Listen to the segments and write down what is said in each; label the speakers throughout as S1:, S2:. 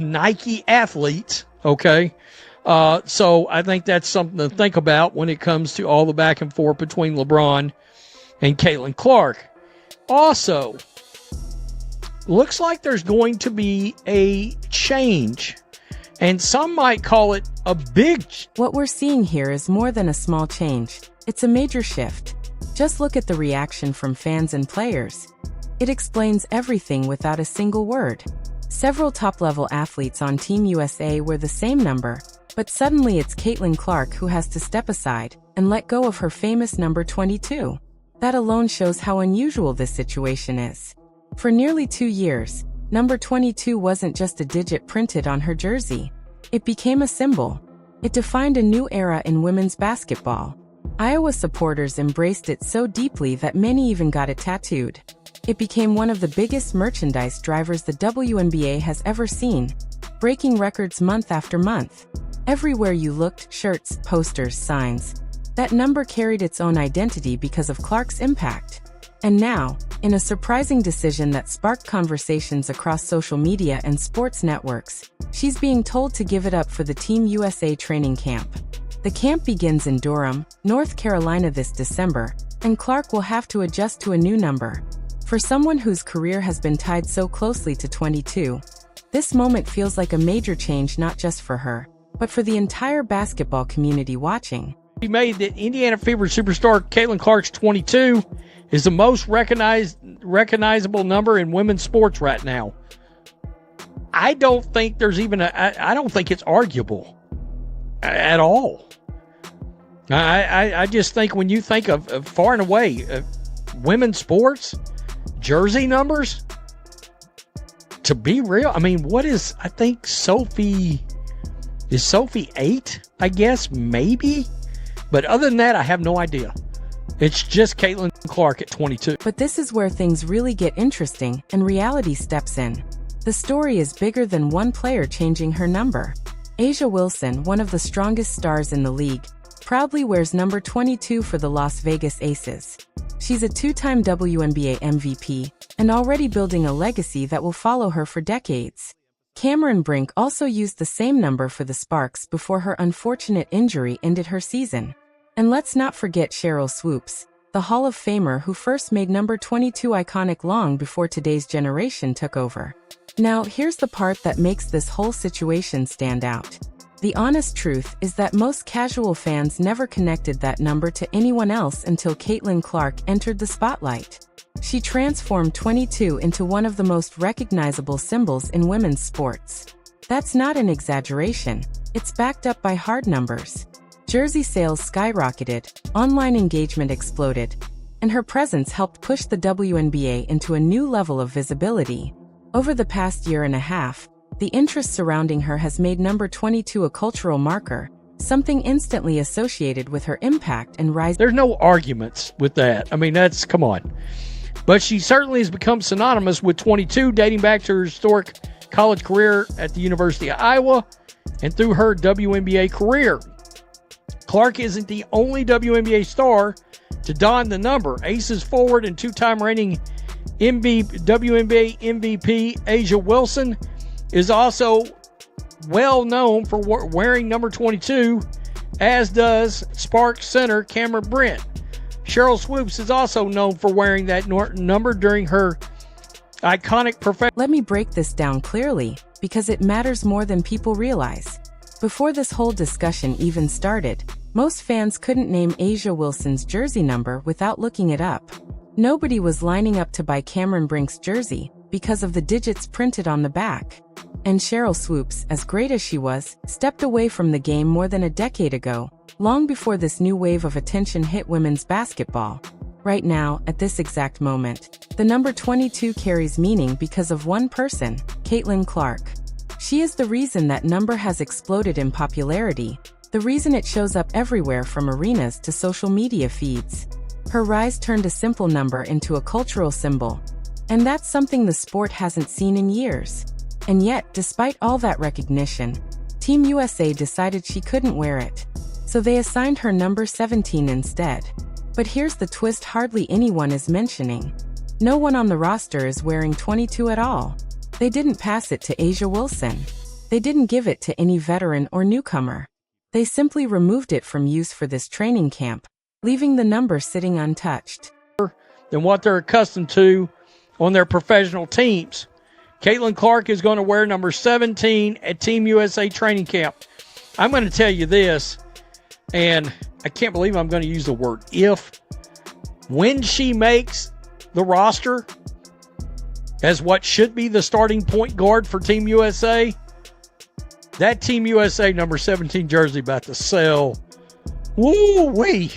S1: Nike athletes, okay? So I think that's something to think about when it comes to all the back and forth between LeBron and Caitlin Clark. Also, looks like there's going to be a change, and some might call it a big.
S2: What we're seeing here is more than a small change. It's a major shift. Just look at the reaction from fans and players. It explains everything without a single word. Several top-level athletes on Team USA wear the same number, but suddenly it's Caitlin Clark who has to step aside and let go of her famous number 22. That alone shows how unusual this situation is. For nearly 2 years, number 22 wasn't just a digit printed on her jersey. It became a symbol. It defined a new era in women's basketball. Iowa supporters embraced it so deeply that many even got it tattooed. It became one of the biggest merchandise drivers the WNBA has ever seen, breaking records month after month. Everywhere you looked, shirts, posters, signs. That number carried its own identity because of Clark's impact. And now, in a surprising decision that sparked conversations across social media and sports networks, she's being told to give it up for the Team USA training camp. The camp begins in Durham, North Carolina this December, and Clark will have to adjust to a new number. For someone whose career has been tied so closely to 22, this moment feels like a major change not just for her, but for the entire basketball community watching.
S1: He made that Indiana Fever superstar Caitlin Clark's 22 is the most recognizable number in women's sports right now. I don't think there's even I don't think it's arguable at all. I just think when you think of far and away women's sports, jersey numbers, to be real, I mean, what is, I think Sophie 8, I guess, maybe? But other than that, I have no idea. It's just Caitlin Clark at 22.
S2: But this is where things really get interesting and reality steps in. The story is bigger than one player changing her number. A'ja Wilson, one of the strongest stars in the league, proudly wears number 22 for the Las Vegas Aces. She's a two-time WNBA MVP and already building a legacy that will follow her for decades. Cameron Brink also used the same number for the Sparks before her unfortunate injury ended her season. And let's not forget Sheryl Swoopes, the Hall of Famer who first made number 22 iconic long before today's generation took over. Now, here's the part that makes this whole situation stand out. The honest truth is that most casual fans never connected that number to anyone else until Caitlin Clark entered the spotlight. She transformed 22 into one of the most recognizable symbols in women's sports. That's not an exaggeration. It's backed up by hard numbers. Jersey sales skyrocketed, online engagement exploded, and her presence helped push the WNBA into a new level of visibility. Over the past year and a half, the interest surrounding her has made number 22 a cultural marker, something instantly associated with her impact and rise.
S1: There's no arguments with that. I mean, come on. But she certainly has become synonymous with 22, dating back to her historic college career at the University of Iowa and through her WNBA career. Clark isn't the only WNBA star to don the number. Aces forward and two-time reigning WNBA MVP A'ja Wilson is also well known for wearing number 22, as does Sparks center Cameron Brink. Sheryl Swoopes is also known for wearing that number during her iconic professional.
S2: Let me break this down clearly, because it matters more than people realize. Before this whole discussion even started, most fans couldn't name A'ja Wilson's jersey number without looking it up. Nobody was lining up to buy Cameron Brink's jersey because of the digits printed on the back. And Sheryl Swoopes, as great as she was, stepped away from the game more than a decade ago, long before this new wave of attention hit women's basketball. Right now, at this exact moment, the number 22 carries meaning because of one person, Caitlin Clark. She is the reason that number has exploded in popularity, the reason it shows up everywhere from arenas to social media feeds. Her rise turned a simple number into a cultural symbol. And that's something the sport hasn't seen in years. And yet, despite all that recognition, Team USA decided she couldn't wear it. So they assigned her number 17 instead. But here's the twist hardly anyone is mentioning. No one on the roster is wearing 22 at all. They didn't pass it to A'ja Wilson. They didn't give it to any veteran or newcomer. They simply removed it from use for this training camp, leaving the number sitting untouched.
S1: Than what they're accustomed to on their professional teams. Caitlin Clark is going to wear number 17 at Team USA training camp. I'm going to tell you this, and I can't believe I'm going to use the word if. When she makes the roster as what should be the starting point guard for Team USA, that Team USA number 17 jersey about to sell. Woo-wee.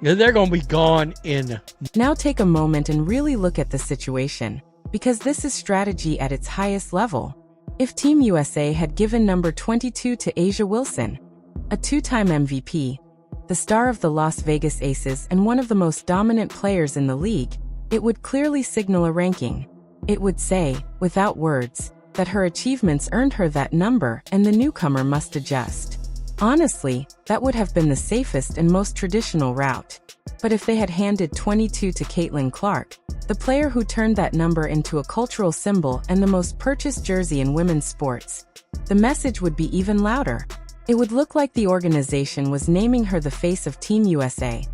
S1: They're going to be gone in.
S2: Now take a moment and really look at the situation, because this is strategy at its highest level. If Team USA had given number 22 to Asia Wilson, a two-time MVP, the star of the Las Vegas Aces and one of the most dominant players in the league, it would clearly signal a ranking. It would say, without words, that her achievements earned her that number and the newcomer must adjust. Honestly, that would have been the safest and most traditional route. But if they had handed 22 to Caitlin Clark, the player who turned that number into a cultural symbol and the most purchased jersey in women's sports, the message would be even louder. It would look like the organization was naming her the face of Team USA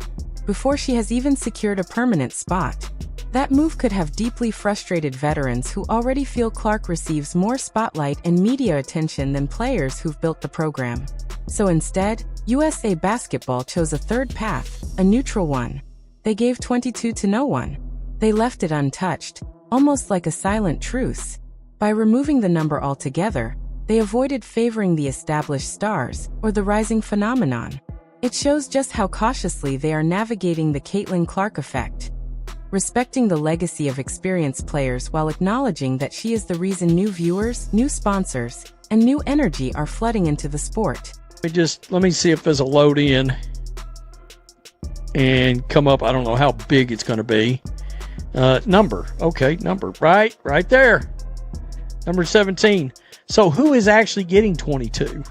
S2: before she has even secured a permanent spot. That move could have deeply frustrated veterans who already feel Clark receives more spotlight and media attention than players who've built the program. So instead, USA Basketball chose a third path, a neutral one. They gave 22 to no one. They left it untouched, almost like a silent truce. By removing the number altogether, they avoided favoring the established stars or the rising phenomenon. It shows just how cautiously they are navigating the Caitlin Clark effect, respecting the legacy of experienced players while acknowledging that she is the reason new viewers, new sponsors, and new energy are flooding into the sport.
S1: Let me see if there's a load in and come up. I don't know how big it's going to be. Number. Okay, number. Right there. Number 17. So who is actually getting 22?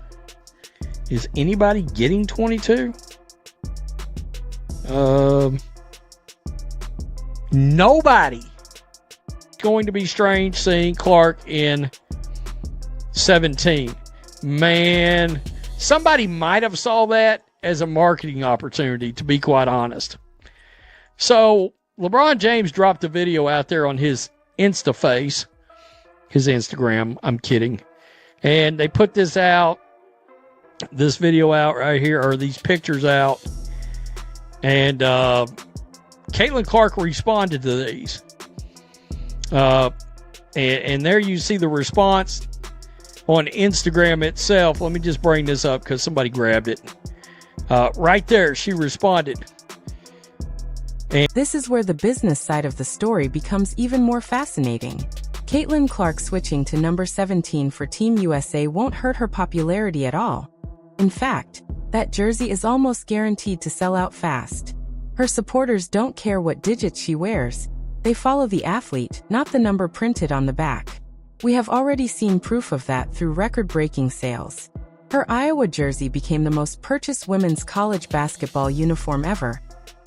S1: Is anybody getting 22? Nobody. It's going to be strange seeing Clark in 17. Man, somebody might have saw that as a marketing opportunity, to be quite honest. So LeBron James dropped a video out there on his Instagram. I'm kidding. And they put this video out right here, or these pictures out. And Caitlin Clark responded to these. And there you see the response on Instagram itself. Let me just bring this up because somebody grabbed it. Right there, she responded.
S2: And this is where the business side of the story becomes even more fascinating. Caitlin Clark switching to number 17 for Team USA won't hurt her popularity at all. In fact, that jersey is almost guaranteed to sell out fast. Her supporters don't care what digits she wears. They follow the athlete, not the number printed on the back. We have already seen proof of that through record-breaking sales. Her Iowa jersey became the most purchased women's college basketball uniform ever,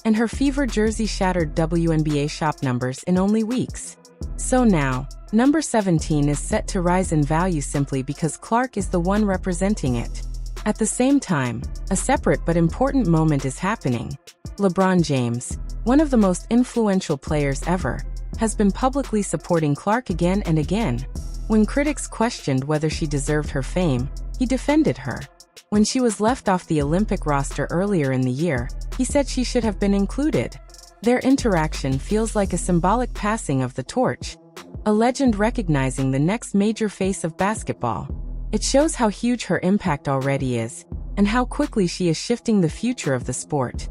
S2: and her Fever jersey shattered WNBA shop numbers in only weeks. So now, number 17 is set to rise in value simply because Clark is the one representing it. At the same time, a separate but important moment is happening. LeBron James, one of the most influential players ever, has been publicly supporting Clark again and again. When critics questioned whether she deserved her fame, he defended her. When she was left off the Olympic roster earlier in the year, he said she should have been included. Their interaction feels like a symbolic passing of the torch, a legend recognizing the next major face of basketball. It shows how huge her impact already is, and how quickly she is shifting the future of the sport.